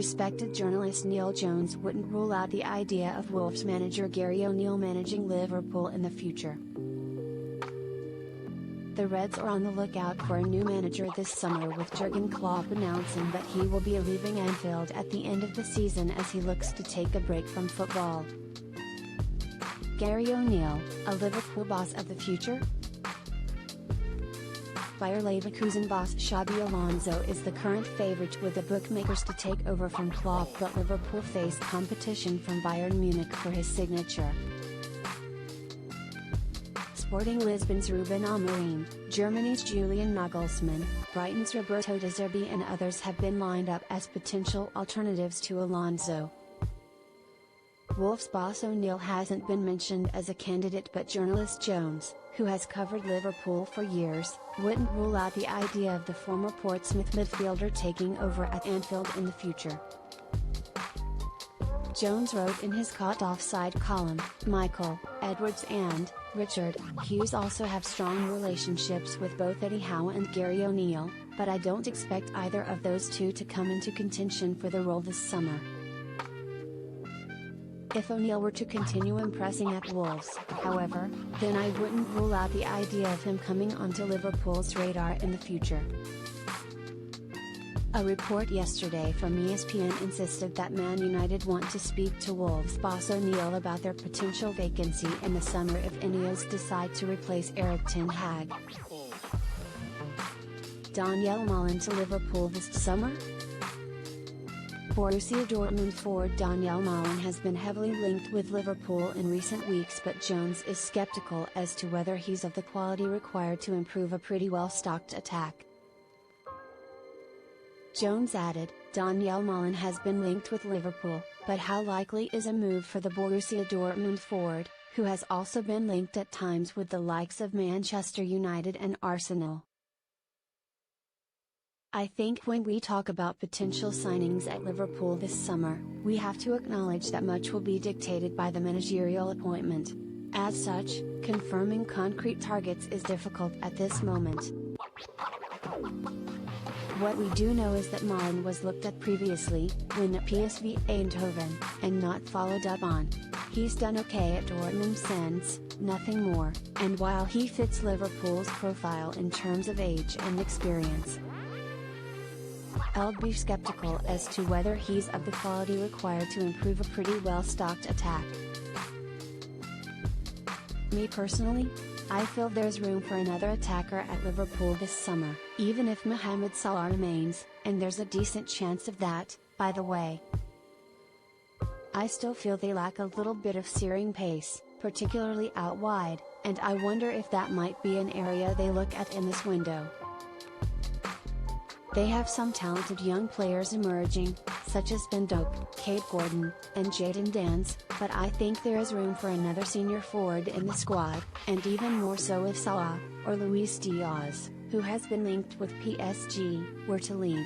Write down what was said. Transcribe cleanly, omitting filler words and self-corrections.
respected journalist Neil Jones wouldn't rule out the idea of Wolves manager Gary O'Neill managing Liverpool in the future. The Reds are on the lookout for a new manager this summer, with Jurgen Klopp announcing that he will be leaving Anfield at the end of the season as he looks to take a break from football. Gary O'Neill, a Liverpool boss of the future? Bayer Leverkusen boss Xabi Alonso is the current favourite with the bookmakers to take over from Klopp, but Liverpool face competition from Bayern Munich for his signature. Sporting Lisbon's Ruben Amorim, Germany's Julian Nagelsmann, Brighton's Roberto De Zerbi and others have been lined up as potential alternatives to Alonso. Wolves boss O'Neill hasn't been mentioned as a candidate, but journalist Jones, who has covered Liverpool for years, wouldn't rule out the idea of the former Portsmouth midfielder taking over at Anfield in the future. Jones wrote in his Caught Offside column, Michael, Edwards and Richard Hughes also have strong relationships with both Eddie Howe and Gary O'Neill, but I don't expect either of those two to come into contention for the role this summer. If O'Neill were to continue impressing at Wolves, however, then I wouldn't rule out the idea of him coming onto Liverpool's radar in the future. A report yesterday from ESPN insisted that Man United want to speak to Wolves boss O'Neill about their potential vacancy in the summer if Ineos decide to replace Erik ten Hag. Daniel Malin to Liverpool this summer? Borussia Dortmund forward Daniel Malin has been heavily linked with Liverpool in recent weeks, but Jones is skeptical as to whether he's of the quality required to improve a pretty well-stocked attack. Jones added, Daniel Malin has been linked with Liverpool, but how likely is a move for the Borussia Dortmund forward, who has also been linked at times with the likes of Manchester United and Arsenal? I think when we talk about potential signings at Liverpool this summer, we have to acknowledge that much will be dictated by the managerial appointment. As such, confirming concrete targets is difficult at this moment. What we do know is that Malin was looked at previously, when at PSV Eindhoven, and not followed up on. He's done okay at Dortmund since, nothing more, and while he fits Liverpool's profile in terms of age and experience, I'll be skeptical as to whether he's of the quality required to improve a pretty well-stocked attack. Me personally, I feel there's room for another attacker at Liverpool this summer, even if Mohamed Salah remains, and there's a decent chance of that, by the way. I still feel they lack a little bit of searing pace, particularly out wide, and I wonder if that might be an area they look at in this window. They have some talented young players emerging, such as Ben Doak, Cade Gordon, and Jadon Danns, but I think there is room for another senior forward in the squad, and even more so if Salah, or Luis Diaz, who has been linked with PSG, were to leave.